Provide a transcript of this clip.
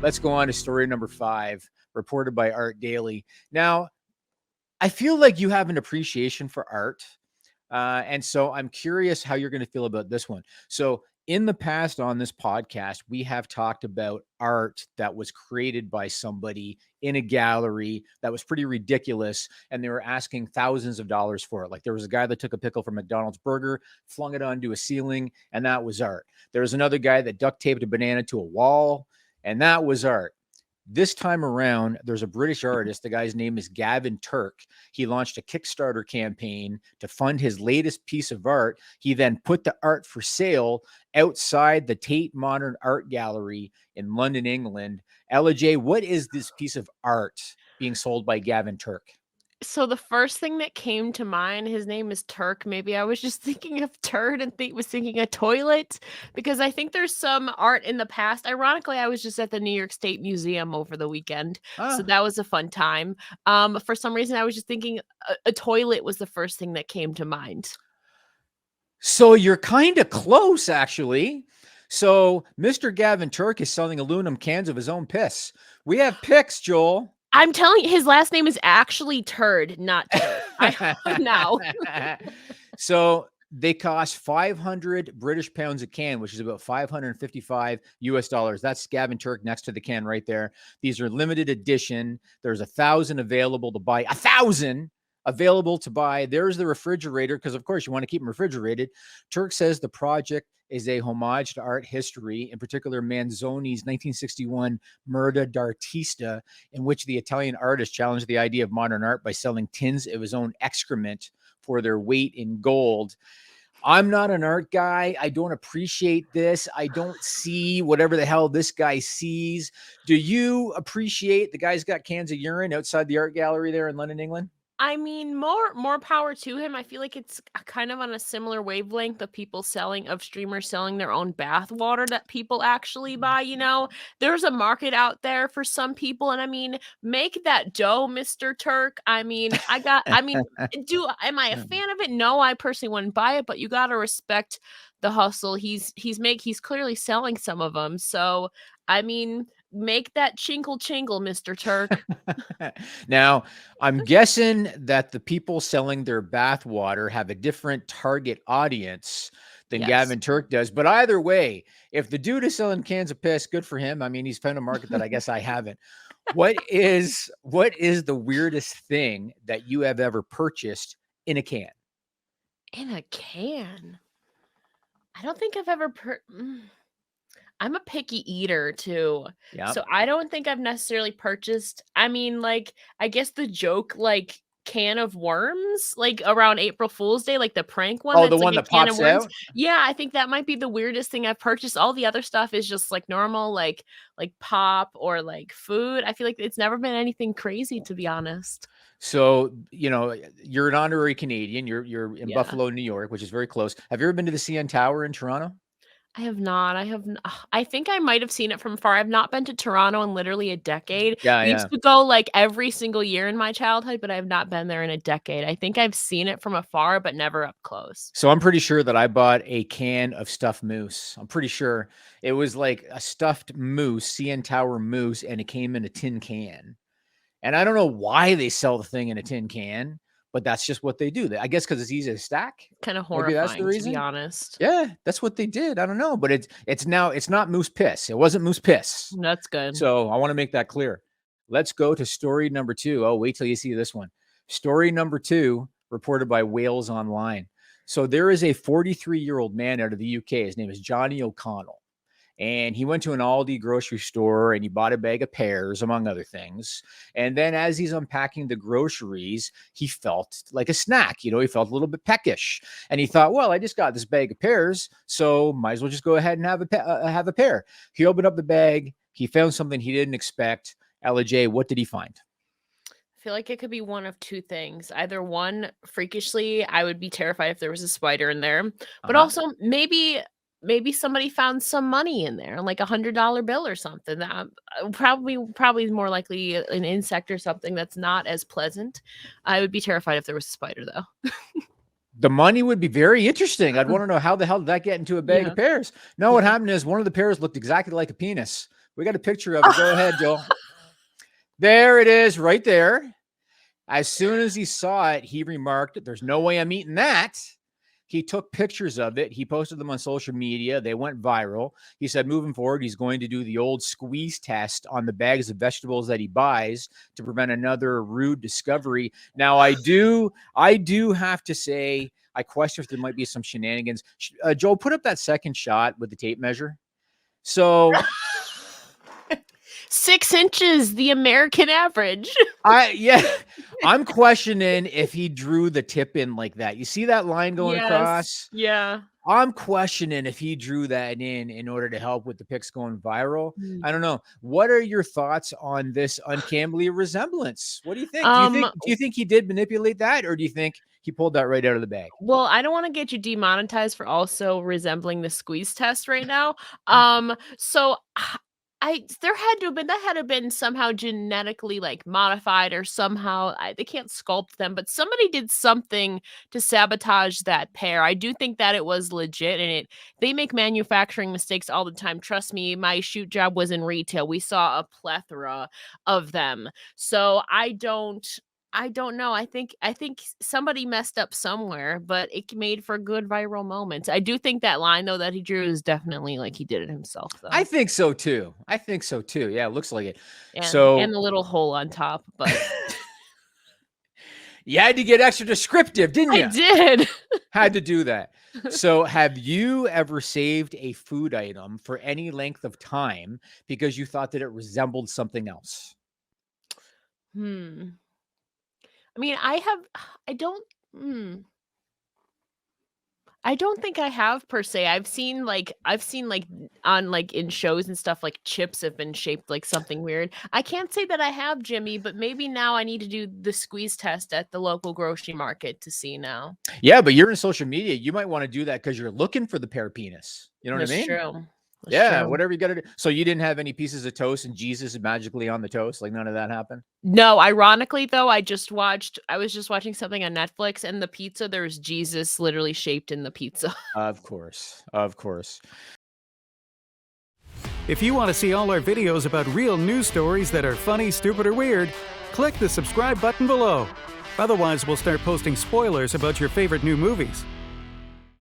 Let's go on to story number 5, reported by Art Daily. Now, I feel like you have an appreciation for art. And so I'm curious how you're going to feel about this one. So, in the past on this podcast, we have talked about art that was created by somebody in a gallery that was pretty ridiculous. And they were asking thousands of dollars for it. Like there was a guy that took a pickle from McDonald's burger, flung it onto a ceiling, and that was art. There was another guy that duct taped a banana to a wall, and that was art. This time around, there's a British artist. The guy's name is Gavin Turk. He launched a Kickstarter campaign to fund his latest piece of art. He then put the art for sale outside the Tate Modern Art Gallery in London, England. Ella J, what is this piece of art being sold by Gavin Turk? So the first thing that came to mind, his name is Turk. Maybe I was just thinking of turd and was thinking a toilet, because I think there's some art in the past. Ironically, I was just at the New York State Museum over the weekend, so that was a fun time. For some reason, I was just thinking a toilet was the first thing that came to mind. So you're kind of close, actually. So Mr. Gavin Turk is selling aluminum cans of his own piss. We have pics, Joel. I'm telling you, his last name is actually Turd, not Turd. Now. So they cost 500 British pounds a can, which is about 555 US dollars. That's Gavin Turk next to the can right there. These are limited edition. There's 1,000 available to buy. 1,000 available to buy. There's the refrigerator, because of course you want to keep them refrigerated. Turk says the project is a homage to art history, in particular Manzoni's 1961 Merda d'Artista, in which the Italian artist challenged the idea of modern art by selling tins of his own excrement for their weight in gold. I'm not an art guy. I don't appreciate this. I don't see whatever the hell this guy sees. Do you appreciate the guy's got cans of urine outside the art gallery there in London, England? I mean, more power to him. I feel like it's kind of on a similar wavelength of streamers selling their own bath water that people actually buy, There's a market out there for some people, and I mean, make that dough, Mr. Turk. Am I a fan of it? No, I personally wouldn't buy it, but you got to respect the hustle. He's clearly selling some of them. So, I mean, make that chinkle, Mr. Turk. Now, I'm guessing that the people selling their bath water have a different target audience than Gavin Turk does. But either way, if the dude is selling cans of piss, good for him. I mean, he's found a market that I guess I haven't. What is the weirdest thing that you have ever purchased in a can? In a can? I don't think I've ever I'm a picky eater too. Yep. So I don't think I've necessarily purchased. I mean, like, I guess the joke, like, can of worms, like around April Fool's Day, like the prank one. Oh, the one that pops out? Yeah, I think that might be the weirdest thing I've purchased. All the other stuff is just like normal, like pop or like food. I feel like it's never been anything crazy, to be honest. So, you're an honorary Canadian. You're in Buffalo, New York, which is very close. Have you ever been to the CN Tower in Toronto? I have not. I think I might have seen it from far. I've not been to Toronto in literally a decade. We used to go like every single year in my childhood, but I have not been there in a decade. I think I've seen it from afar, but never up close. So I'm pretty sure that I bought a can of stuffed moose. I'm pretty sure it was like a stuffed moose, CN Tower moose, and it came in a tin can. And I don't know why they sell the thing in a tin can, but that's just what they do. I guess because it's easy to stack. Kind of horrifying, that's the reason, to be honest. Yeah, that's what they did. I don't know, but it's not moose piss. It wasn't moose piss. That's good. So I want to make that clear. Let's go to story number 2. Oh, wait till you see this one. Story number 2, reported by Wales Online. So there is a 43-year-old man out of the UK. His name is Johnny O'Connell. And he went to an Aldi grocery store and he bought a bag of pears, among other things. And then as he's unpacking the groceries, he felt like a snack. He felt a little bit peckish. And he thought, well, I just got this bag of pears, so might as well just go ahead and have a pear. He opened up the bag. He found something he didn't expect. Ella J, what did he find? I feel like it could be one of two things. Either one, freakishly, I would be terrified if there was a spider in there. But also maybe somebody found some money in there, like $100 bill or something. That probably more likely an insect or something that's not as pleasant. I would be terrified if there was a spider, though. The money would be very interesting. I'd want to know how the hell did that get into a bag of pears? No, what happened is one of the pears looked exactly like a penis, We got a picture of it. Go ahead, Joel. There it is right there. As soon as he saw it, he remarked, "There's no way I'm eating that." He took pictures of it. He posted them on social media. They went viral. He said moving forward, he's going to do the old squeeze test on the bags of vegetables that he buys to prevent another rude discovery. Now, I do have to say, I question if there might be some shenanigans. Joel, put up that second shot with the tape measure. So 6 inches, the American average. I'm questioning if he drew the tip in like that. You see that line going across? Yeah. I'm questioning if he drew that in order to help with the pics going viral. I don't know. What are your thoughts on this uncannily resemblance? What do you think? Do you think he did manipulate that, or do you think he pulled that right out of the bag? Well, I don't want to get you demonetized for also resembling the squeeze test right now. So that had to have been somehow genetically like modified or somehow they can't sculpt them, but somebody did something to sabotage that pear. I do think that it was legit, and they make manufacturing mistakes all the time. Trust me, my shoot job was in retail. We saw a plethora of them. So I don't know. I think somebody messed up somewhere, but it made for good viral moments. I do think that line though that he drew is definitely like he did it himself though. I think so too. Yeah, it looks like it. And the little hole on top, but you had to get extra descriptive, didn't you? I did. Had to do that. So have you ever saved a food item for any length of time because you thought that it resembled something else? I mean, I don't think I have per se. I've seen like on like in shows and stuff like chips have been shaped like something weird. I can't say that I have, Jimmy, but maybe now I need to do the squeeze test at the local grocery market to see now. Yeah, but you're in social media. You might want to do that because you're looking for the pear penis. You know what I mean? That's true. Yeah, whatever you got to do. So you didn't have any pieces of toast and Jesus magically on the toast? Like none of that happened? No, ironically though, I was just watching something on Netflix, and the pizza, there's Jesus literally shaped in the pizza. Of course. Of course. If you want to see all our videos about real news stories that are funny, stupid, or weird, click the subscribe button below. Otherwise, we'll start posting spoilers about your favorite new movies.